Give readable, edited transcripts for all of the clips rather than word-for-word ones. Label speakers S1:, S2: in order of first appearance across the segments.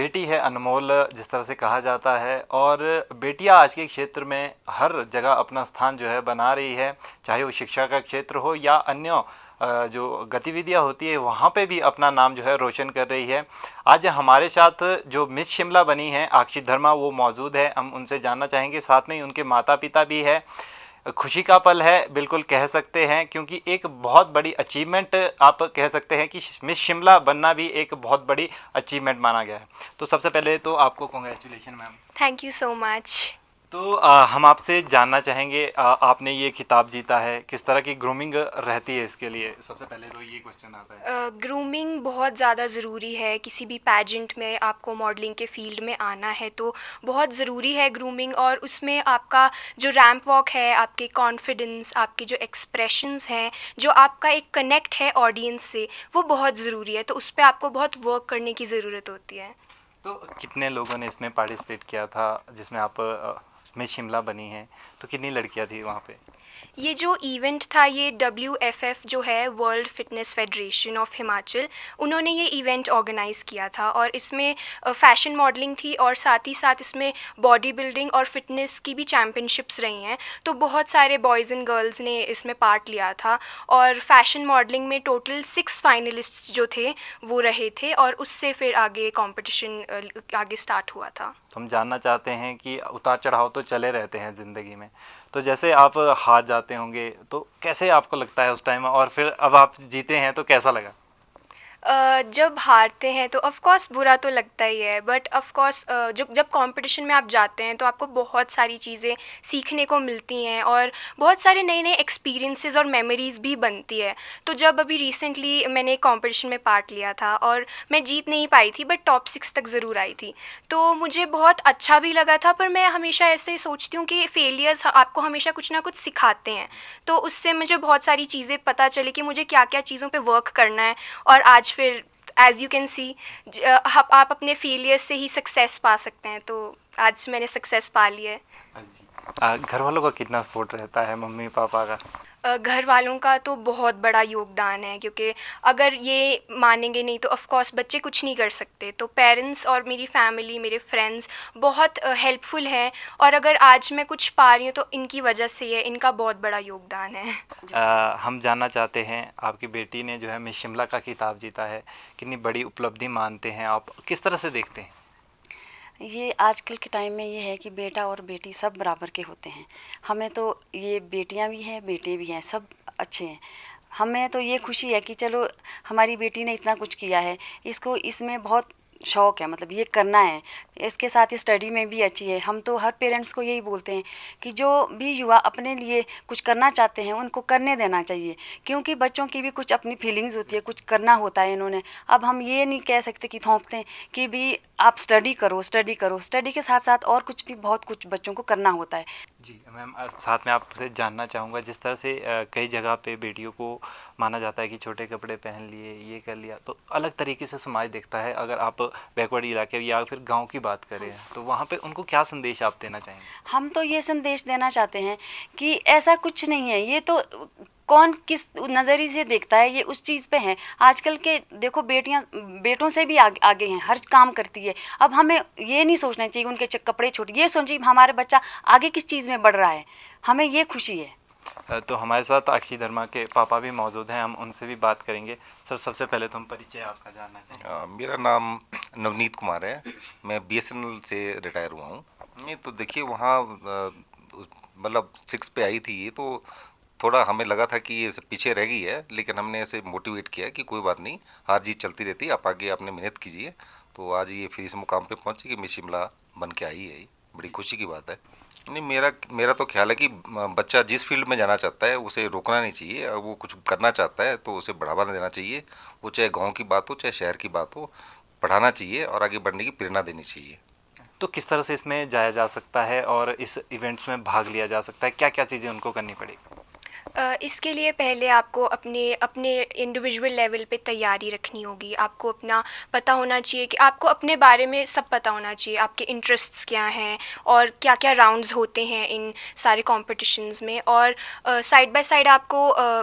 S1: बेटी है अनमोल जिस तरह से कहा जाता है, और बेटियां आज के क्षेत्र में हर जगह अपना स्थान जो है बना रही है, चाहे वो शिक्षा का क्षेत्र हो या अन्य जो गतिविधियां होती है वहाँ पे भी अपना नाम जो है रोशन कर रही है। आज हमारे साथ जो मिस शिमला बनी है अक्षित धर्मा, वो मौजूद है, हम उनसे जानना चाहेंगे। साथ में ही उनके माता पिता भी है। खुशी का पल है बिल्कुल कह सकते हैं, क्योंकि एक बहुत बड़ी अचीवमेंट आप कह सकते हैं कि मिस शिमला बनना भी एक बहुत बड़ी अचीवमेंट माना गया है। तो सबसे पहले तो आपको congratulation ma'am.
S2: Thank you so much.
S1: तो हम आपसे जानना चाहेंगे, आपने ये खिताब जीता है, किस तरह की ग्रूमिंग रहती है इसके लिए? सबसे पहले तो ये क्वेश्चन आता है।
S2: ग्रूमिंग बहुत ज़्यादा ज़रूरी है। किसी भी पैजेंट में आपको मॉडलिंग के फील्ड में आना है तो बहुत ज़रूरी है ग्रूमिंग, और उसमें आपका जो रैंप वॉक है, आपके कॉन्फिडेंस, आपके जो एक्सप्रेशंस हैं, जो आपका एक कनेक्ट है ऑडियंस से, वो बहुत ज़रूरी है। तो उस पर आपको बहुत वर्क करने की ज़रूरत होती है।
S1: तो कितने लोगों ने इसमें पार्टिसिपेट किया था जिसमें आप मिस शिमला बनी हैं? तो कितनी लड़कियां थी वहाँ पे?
S2: ये जो इवेंट था, ये WFF जो है, world fitness federation of Himachal, उन्होंने ये इवेंट ऑर्गेनाइज़ किया था, और इसमें फ़ैशन मॉडलिंग थी और साथ ही साथ इसमें बॉडी बिल्डिंग और फिटनेस की भी चैम्पियनशिप्स रही हैं। तो बहुत सारे बॉयज़ एंड गर्ल्स ने इसमें पार्ट लिया था, और फ़ैशन मॉडलिंग में टोटल 6 फाइनलिस्ट्स जो थे वो रहे थे, और उससे फिर आगे कंपटीशन आगे स्टार्ट हुआ था।
S1: तो हम जानना चाहते हैं कि उतार चढ़ाव तो चले रहते हैं ज़िंदगी में, तो जैसे आप हार जाते होंगे तो कैसे आपको लगता है उस टाइम, और फिर अब आप जीते हैं तो कैसा लगा?
S2: जब हारते हैं तो ऑफ़ कोर्स बुरा तो लगता ही है, बट ऑफ़ कोर्स जब कंपटीशन में आप जाते हैं तो आपको बहुत सारी चीज़ें सीखने को मिलती हैं, और बहुत सारे नए नए एक्सपीरियंसेस और मेमोरीज़ भी बनती है। तो जब अभी रिसेंटली मैंने कंपटीशन में पार्ट लिया था, और मैं जीत नहीं पाई थी बट टॉप 6 तक ज़रूर आई थी। तो मुझे बहुत अच्छा भी लगा था, पर मैं हमेशा ऐसे सोचती हूँ कि फेलियर्स आपको हमेशा कुछ ना कुछ सिखाते हैं। तो उससे मुझे बहुत सारी चीज़ें पता चली कि मुझे क्या क्या चीज़ों पे वर्क करना है, और आज फिर एज़ यू कैन सी आप अपने फेलियर से ही सक्सेस पा सकते हैं। तो आज मैंने सक्सेस पा ली है।
S1: घर वालों का कितना सपोर्ट रहता है, मम्मी पापा का?
S2: घर वालों का तो बहुत बड़ा योगदान है, क्योंकि अगर ये मानेंगे नहीं तो ऑफ़ कोर्स बच्चे कुछ नहीं कर सकते। तो पेरेंट्स और मेरी फैमिली, मेरे फ्रेंड्स बहुत हेल्पफुल हैं, और अगर आज मैं कुछ पा रही हूँ तो इनकी वजह से ही है, इनका बहुत बड़ा योगदान है।
S1: हम जानना चाहते हैं, आपकी बेटी ने जो है मिस शिमला का खिताब जीता है, कितनी बड़ी उपलब्धि मानते हैं आप, किस तरह से देखते हैं?
S3: ये आजकल के टाइम में ये है कि बेटा और बेटी सब बराबर के होते हैं। हमें तो ये बेटियां भी हैं, बेटे भी हैं, सब अच्छे हैं। हमें तो ये खुशी है कि चलो हमारी बेटी ने इतना कुछ किया है, इसको इसमें बहुत शौक़ है, मतलब ये करना है। इसके साथ ही स्टडी में भी अच्छी है। हम तो हर पेरेंट्स को यही बोलते हैं कि जो भी युवा अपने लिए कुछ करना चाहते हैं उनको करने देना चाहिए, क्योंकि बच्चों की भी कुछ अपनी फीलिंग्स होती है, कुछ करना होता है इन्होंने। अब हम ये नहीं कह सकते कि थोपते हैं कि भी आप स्टडी करो, स्टडी करो। स्टडी के साथ साथ और कुछ भी बहुत कुछ बच्चों को करना होता है।
S1: जी मैम, साथ में आपसे जानना चाहूँगा, जिस तरह से कई जगह पे बेटियों को माना जाता है कि छोटे कपड़े पहन लिए, ये कर लिया, तो अलग तरीके से समाज देखता है। अगर आप बैकवर्ड इलाके या फिर गांव की बात करें तो वहाँ पे उनको क्या संदेश आप देना चाहेंगे?
S3: हम तो ये संदेश देना चाहते हैं कि ऐसा कुछ नहीं है। ये तो कौन किस नज़रिए से देखता है, ये उस चीज़ पे है। आजकल के देखो बेटियां बेटों से भी आगे हैं, हर काम करती है। अब हमें ये नहीं सोचना चाहिए उनके कपड़े छोटे, ये सोचिए हमारा बच्चा आगे किस चीज़ में बढ़ रहा है, हमें ये खुशी है।
S1: तो हमारे साथ अक्षय धर्मा के पापा भी मौजूद हैं, हम उनसे भी बात करेंगे। सर, सबसे पहले तो हम परिचय आपका जानना चाहेंगे।
S4: मेरा नाम नवनीत कुमार है। मैं BSNL से रिटायर हुआ हूँ। ये तो देखिए वहाँ मतलब 6 पे आई थी ये, तो थोड़ा हमें लगा था कि ये पीछे रह गई है, लेकिन हमने ऐसे मोटिवेट किया कि कोई बात नहीं, हार जीत चलती रहती है, आप आगे आपने मेहनत कीजिए। तो आज ये फिर इस मुकाम पे पहुंची कि मिस शिमला बन के आई है, ये बड़ी खुशी की बात है। नहीं, मेरा तो ख्याल है कि बच्चा जिस फील्ड में जाना चाहता है उसे रोकना नहीं चाहिए। अगर वो कुछ करना चाहता है तो उसे बढ़ावा देना चाहिए। वो चाहे गाँव की बात हो चाहे शहर की बात हो, पढ़ाना चाहिए और आगे बढ़ने की प्रेरणा देनी चाहिए।
S1: तो किस तरह से इसमें जाया जा सकता है और इस इवेंट्स में भाग लिया जा सकता है, क्या क्या चीज़ें उनको करनी पड़ेगी?
S2: इसके लिए पहले आपको अपने अपने इंडिविजुअल लेवल पे तैयारी रखनी होगी। आपको अपना पता होना चाहिए कि आपको अपने बारे में सब पता होना चाहिए, आपके इंटरेस्ट्स क्या हैं और क्या-क्या राउंड्स होते हैं इन सारे कॉम्पिटिशन्स में। और साइड बाय साइड आपको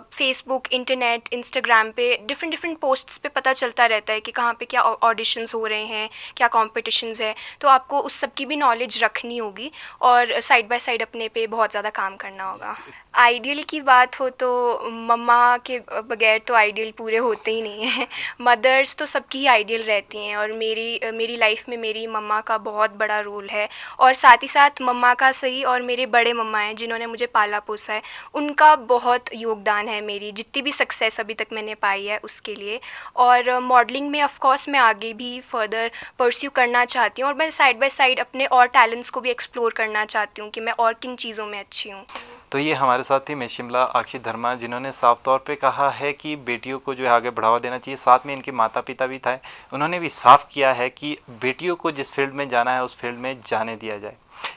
S2: फ़ेसबुक, इंटरनेट, इंस्टाग्राम पे डिफ़रेंट डिफ़रेंट पोस्ट्स पे पता चलता रहता है कि कहाँ पे क्या ऑडिशंस हो रहे हैं, क्या कॉम्पिटिशन्स है। तो आपको उस सब की भी नॉलेज रखनी होगी और साइड बाय साइड अपने पे बहुत ज़्यादा काम करना होगा। आइडियल की बात हो तो मम्मा के बगैर तो आइडियल पूरे होते ही नहीं हैं। मदर्स तो सबकी ही आइडियल रहती हैं और मेरी लाइफ में मेरी मम्मा का बहुत बड़ा रोल है। और साथ ही साथ मम्मा का सही और मेरे बड़े मम्मा हैं जिन्होंने मुझे पाला पोसा है, उनका बहुत योगदान है मेरी जितनी भी सक्सेस अभी तक मैंने पाई है उसके लिए। और मॉडलिंग में ऑफ कोर्स मैं आगे भी फर्दर परस्यू करना चाहती हूँ और मैं साइड बाय साइड अपने और टैलेंट्स को भी एक्सप्लोर करना चाहती हूँ कि मैं और किन चीज़ों में अच्छी हूँ।
S1: तो ये हमारे साथ थी मिस शिमला आक्षी धर्मा, जिन्होंने साफ तौर पे कहा है कि बेटियों को जो है आगे बढ़ावा देना चाहिए। साथ में इनके माता पिता भी थे, उन्होंने भी साफ किया है कि बेटियों को जिस फील्ड में जाना है उस फील्ड में जाने दिया जाए।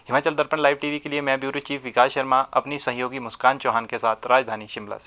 S1: हिमाचल दर्पण लाइव टीवी के लिए मैं ब्यूरो चीफ विकास शर्मा अपनी सहयोगी मुस्कान चौहान के साथ राजधानी शिमला से।